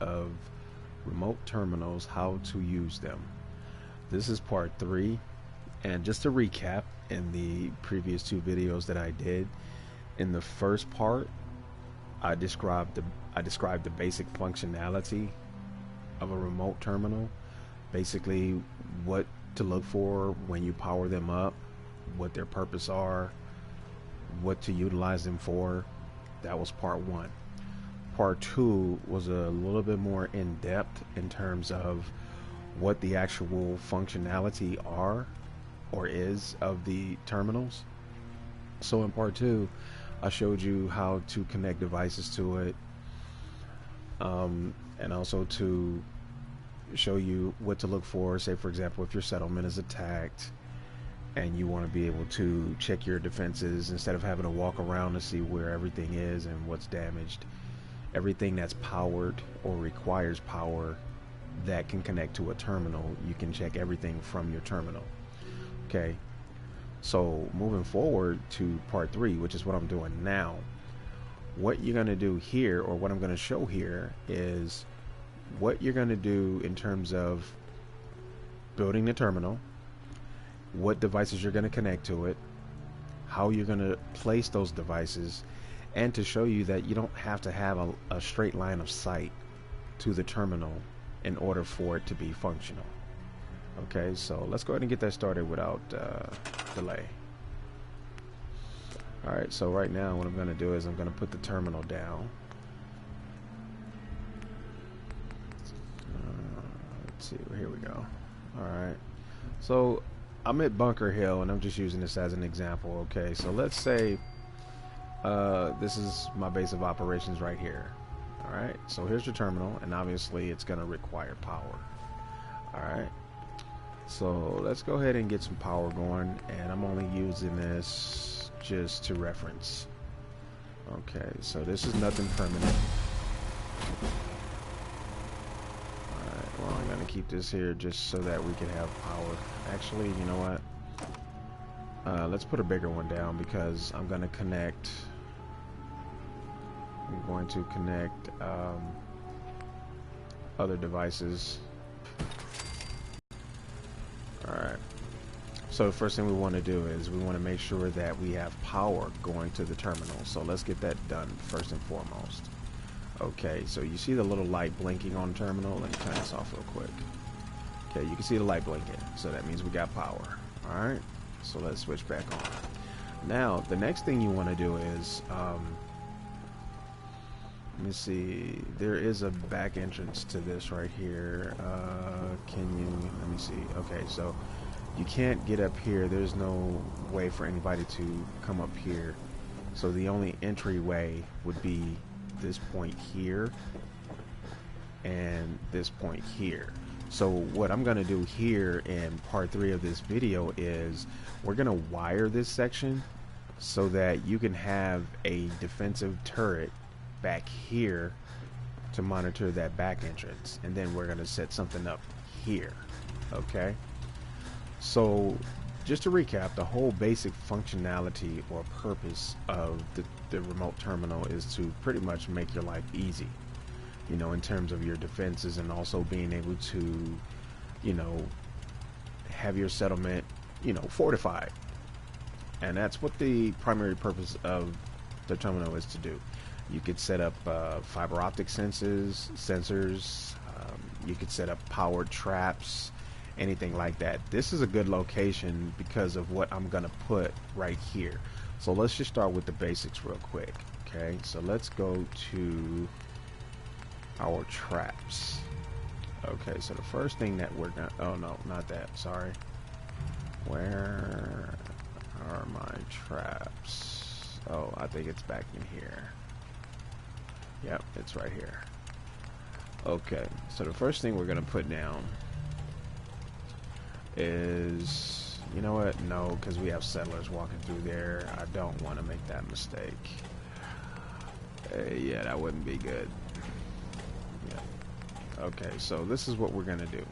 of remote terminals, how to use them. This is part 3, and just to recap, in the previous 2 videos that I did, in the first part I described the basic functionality of a remote terminal, basically what to look for when you power them up, what their purpose are, what to utilize them for. That was part 1. Part 2 was a little bit more in depth in terms of what the actual functionality are or is of the terminals. So in part 2 I showed you how to connect devices to it, and also to show you what to look for. Say for example, if your settlement is attacked and you want to be able to check your defenses instead of having to walk around to see where everything is and what's damaged. Everything that's powered or requires power that can connect to a terminal, you can check everything from your terminal. Okay, so moving forward to part 3, which is what I'm doing now, what you're going to do here, or what I'm going to show here, is what you're going to do in terms of building the terminal, what devices you're going to connect to it, how you're going to place those devices, and to show you that you don't have to have a straight line of sight to the terminal in order for it to be functional. Okay, so let's go ahead and get that started without delay. Alright, so right now what I'm going to do is I'm going to put the terminal down. Let's see, here we go. Alright, so I'm at Bunker Hill, and I'm just using this as an example. Okay, so let's say this is my base of operations right here. Alright, so here's your terminal, and obviously it's going to require power. Alright, so let's go ahead and get some power going, and I'm only using this just to reference. Okay, so this is nothing permanent. Alright, well, I'm going to keep this here just so that we can have power. Actually, you know what? Let's put a bigger one down, because I'm going to connect other devices. Alright, so the first thing we want to do is we want to make sure that we have power going to the terminal. So let's get that done first and foremost. Okay, so you see the little light blinking on the terminal. Let me turn this off real quick. Okay, you can see the light blinking, so that means we got power. Alright, so let's switch back on. Now the next thing you want to do is let me see, there is a back entrance to this right here. Let me see. Okay, so you can't get up here. There's no way for anybody to come up here. So the only entryway would be this point here and this point here. So what I'm going to do here in part 3 of this video is we're going to wire this section so that you can have a defensive turret back here to monitor that back entrance, and then we're going to set something up here. Okay, so just to recap, the whole basic functionality or purpose of the remote terminal is to pretty much make your life easy, you know, in terms of your defenses, and also being able to, you know, have your settlement, you know, fortified. And that's what the primary purpose of the terminal is to do. You could set up fiber optic sensors, you could set up powered traps, anything like that. This is a good location because of what I'm gonna put right here. So let's just start with the basics real quick. Okay, so let's go to our traps. Okay, so the first thing that we're gonna, oh no, not that, sorry. Where are my traps? Oh, I think it's back in here. Yep, it's right here. Okay, so the first thing we're gonna put down is, you know what, no, because we have settlers walking through there. I don't want to make that mistake. Yeah, that wouldn't be good. Yeah. Okay, so this is what we're gonna do.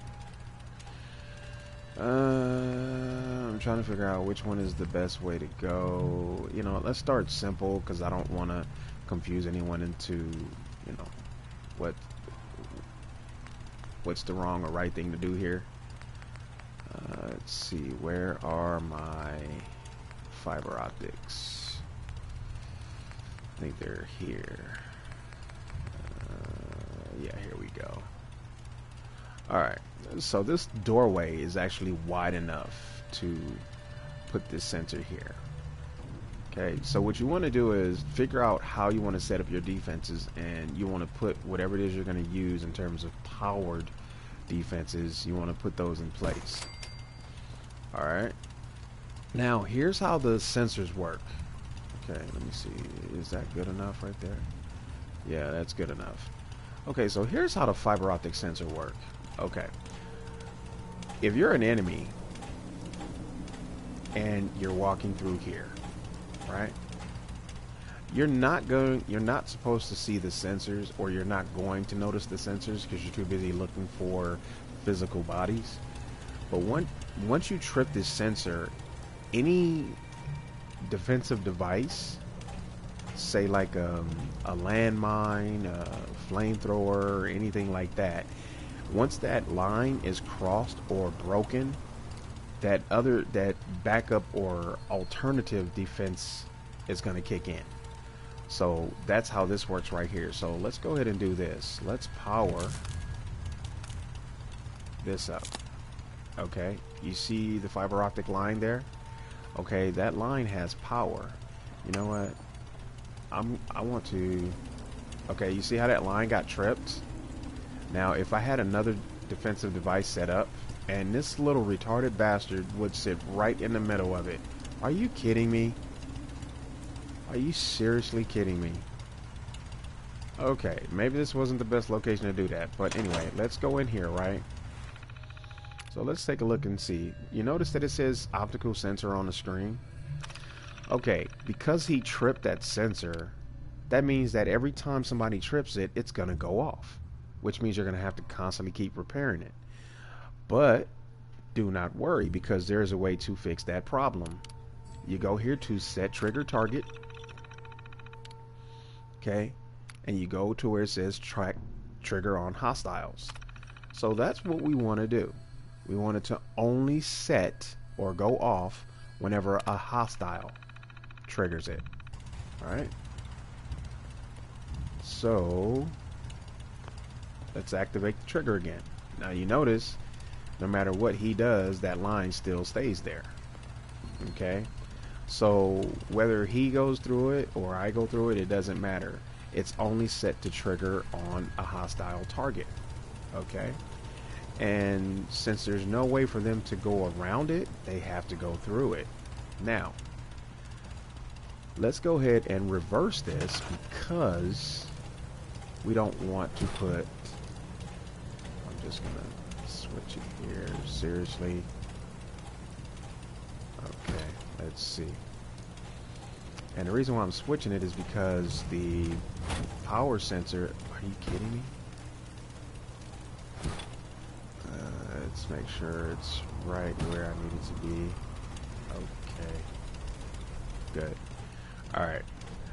I'm trying to figure out which one is the best way to go. You know, let's start simple, because I don't want to confuse anyone into, you know, what's the wrong or right thing to do here. Let's see, where are my fiber optics? I think they're here. Yeah, here we go. Alright, so this doorway is actually wide enough to put this sensor here. Okay, so what you want to do is figure out how you want to set up your defenses, and you want to put whatever it is you're going to use in terms of powered defenses, you want to put those in place. Alright, now here's how the sensors work. Okay, let me see, is that good enough right there? Yeah, that's good enough. Okay, so here's how the fiber optic sensor work. Okay, if you're an enemy and you're walking through here, right, you're not supposed to see the sensors, or you're not going to notice the sensors because you're too busy looking for physical bodies. But once you trip this sensor, any defensive device, say like a landmine, a flamethrower, anything like that, once that line is crossed or broken, that backup or alternative defense is going to kick in. So that's how this works right here. So let's go ahead and do this. Let's power this up. Okay, you see the fiber optic line there? Okay, that line has power. You know what? I want to... Okay, you see how that line got tripped? Now, if I had another defensive device set up, and this little retarded bastard would sit right in the middle of it. Are you kidding me? Are you seriously kidding me? Okay, maybe this wasn't the best location to do that, but anyway, let's go in here, right? So let's take a look and see. You notice that it says optical sensor on the screen? Okay, because he tripped that sensor, that means that every time somebody trips it, it's gonna go off, which means you're gonna have to constantly keep repairing it. But do not worry, because there's a way to fix that problem. You go here to set trigger target, okay, and you go to where it says track trigger on hostiles. So that's what we want to do. We want it to only set or go off whenever a hostile triggers it. Alright, so let's activate the trigger again. Now you notice no matter what he does, that line still stays there. Okay, so whether he goes through it or I go through it, it doesn't matter. It's only set to trigger on a hostile target. Okay, and since there's no way for them to go around it, they have to go through it. Now let's go ahead and reverse this, because we don't want to put... I'm just gonna switch it here. Seriously. Okay, let's see. And the reason why I'm switching it is because the power sensor... Are you kidding me? Let's make sure it's right where I need it to be. Okay. Good. Alright.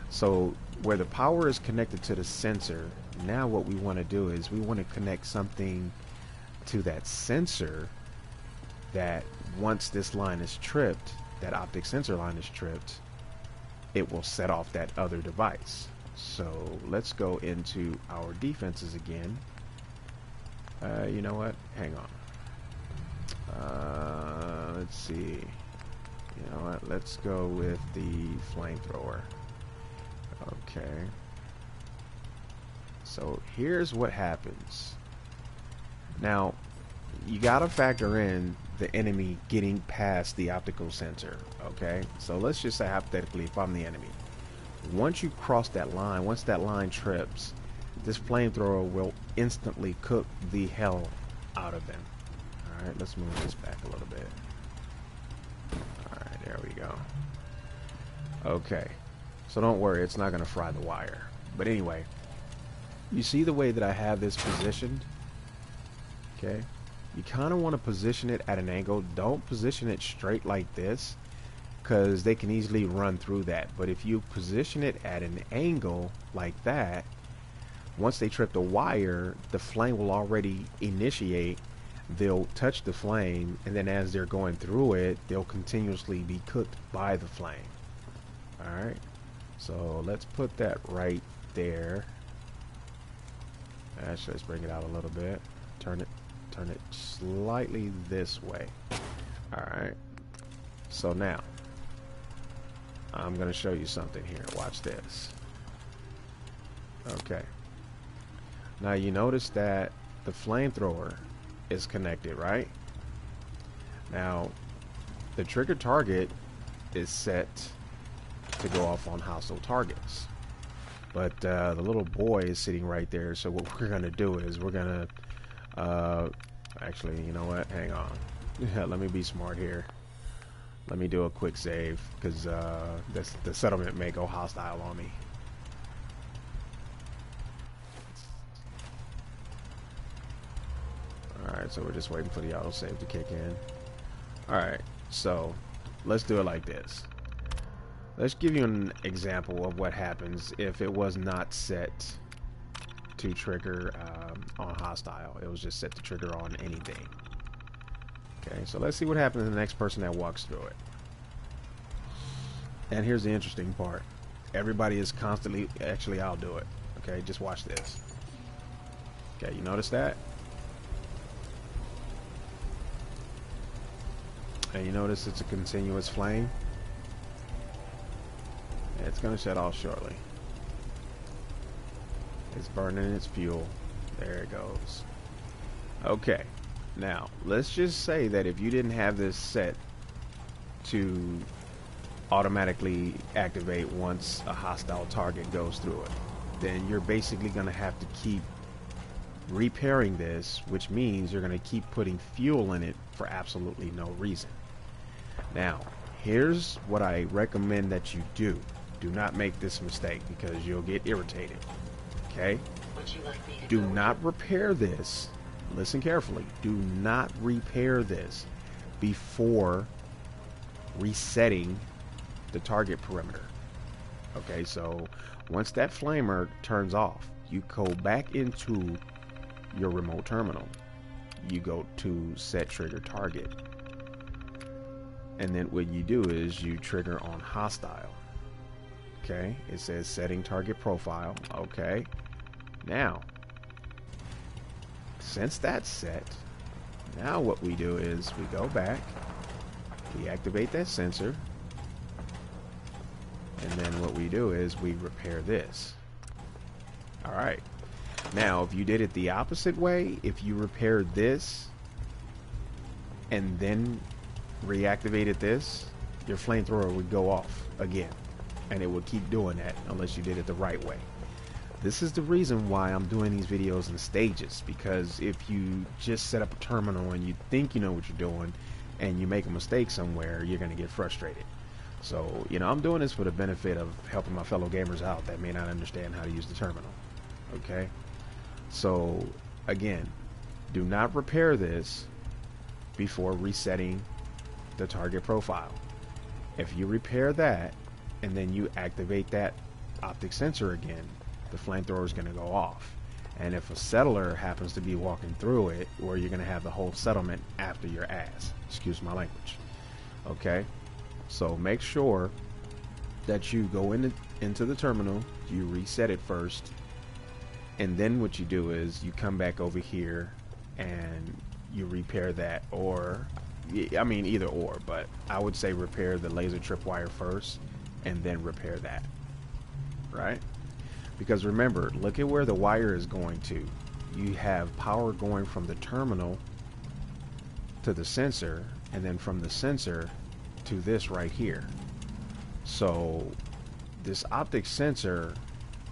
So where the power is connected to the sensor, now what we want to do is we want to connect something to that sensor that once this line is tripped, that optic sensor line is tripped, it will set off that other device. So let's go into our defenses again. You know what? Hang on. Let's see. You know what? Let's go with the flamethrower. Okay. So here's what happens. Now, you gotta factor in the enemy getting past the optical sensor. Okay? So let's just say hypothetically, if I'm the enemy, once you cross that line, once that line trips, this flamethrower will instantly cook the hell out of them. Alright, let's move this back a little bit. Alright, there we go. Okay, so don't worry, it's not going to fry the wire. But anyway, you see the way that I have this positioned? Okay, you kind of want to position it at an angle. Don't position it straight like this, because they can easily run through that. But if you position it at an angle like that, Once they trip the wire, the flame will already initiate. They'll touch the flame, and then as they're going through it, they'll continuously be cooked by the flame. Alright, so let's put that right there. Actually, let's bring it out a little bit. Turn it slightly this way. Alright, so now I'm going to show you something here. Watch this. Okay, now you notice that the flamethrower is connected, right? Now the trigger target is set to go off on hostile targets, but the little boy is sitting right there. So what we're gonna do is we're gonna actually, you know what, hang on. Let me be smart here. Let me do a quick save, because the settlement may go hostile on me. Alright, so we're just waiting for the autosave to kick in. Alright, so let's do it like this. Let's give you an example of what happens if it was not set to trigger on hostile. It was just set to trigger on anything. Okay, so let's see what happens to the next person that walks through it. And here's the interesting part. Everybody is constantly, actually I'll do it. Okay, just watch this. Okay, you notice that? And you notice it's a continuous flame. It's going to shut off shortly. It's burning its fuel. There it goes. Okay, now let's just say that if you didn't have this set to automatically activate once a hostile target goes through it, then you're basically going to have to keep repairing this, which means you're going to keep putting fuel in it for absolutely no reason. Now, here's what I recommend that you do. Do not make this mistake, because you'll get irritated. Okay? Do not repair this. Listen carefully. Do not repair this before resetting the target perimeter. Okay, so once that flamer turns off, you go back into your remote terminal. You go to set trigger target. And then what you do is you trigger on hostile. Okay, it says setting target profile. Okay, now since that's set, now what we do is we go back, we activate that sensor, and then what we do is we repair this. Alright, now if you did it the opposite way, if you repaired this and then reactivated this, your flamethrower would go off again, and it would keep doing that unless you did it the right way. This is the reason why I'm doing these videos in stages, because if you just set up a terminal and you think you know what you're doing and you make a mistake somewhere, you're going to get frustrated. So, you know, I'm doing this for the benefit of helping my fellow gamers out that may not understand how to use the terminal. Okay? So, again, do not repair this before resetting the target profile. If you repair that and then you activate that optic sensor again, the flamethrower is going to go off. And if a settler happens to be walking through it, or you're going to have the whole settlement after your ass. Excuse my language. Okay? So make sure that you go into the terminal, you reset it first, and then what you do is you come back over here and you repair that, or I mean either or, but I would say repair the laser tripwire first and then repair that, right? Because remember, look at where the wire is going to. You have power going from the terminal to the sensor, and then from the sensor to this right here. So this optic sensor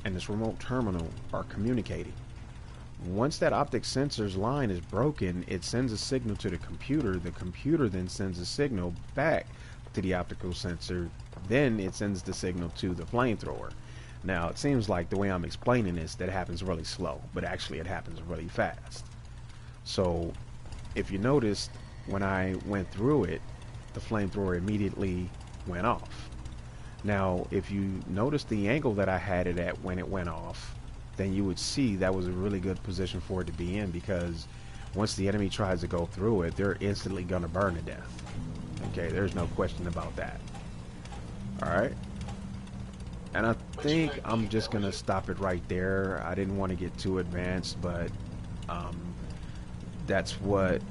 and this remote terminal are communicating. Once that optic sensor's line is broken, it sends a signal to the computer. The computer then sends a signal back to the optical sensor. Then it sends the signal to the flamethrower. Now, it seems like the way I'm explaining this, that happens really slow, but actually it happens really fast. So, if you noticed, when I went through it, the flamethrower immediately went off. Now, if you notice the angle that I had it at when it went off, then you would see that was a really good position for it to be in, because once the enemy tries to go through it, they're instantly gonna burn to death. Okay, there's no question about that. Alright. And I think I'm just gonna stop it right there. I didn't want to get too advanced, but um, that's what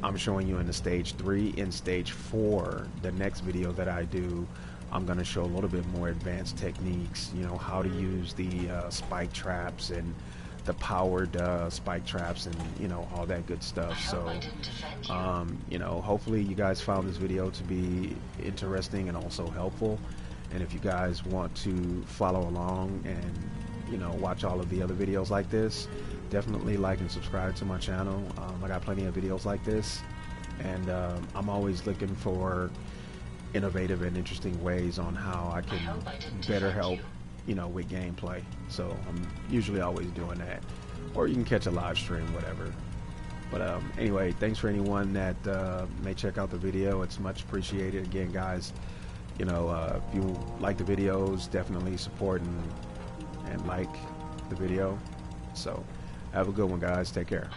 I'm showing you in the stage 3. In stage 4, the next video that I do, I'm going to show a little bit more advanced techniques, you know, how to use the spike traps and the powered spike traps and, you know, all that good stuff. So, you know, hopefully you guys found this video to be interesting and also helpful. And if you guys want to follow along and, you know, watch all of the other videos like this, definitely like and subscribe to my channel. I got plenty of videos like this, and I'm always looking for innovative and interesting ways on how I can better help, you know, with gameplay. So I'm usually always doing that, or you can catch a live stream, whatever. But anyway, thanks for anyone that may check out the video. It's much appreciated. Again, guys, you know, if you like the videos, definitely support and like the video. So have a good one, guys. Take care.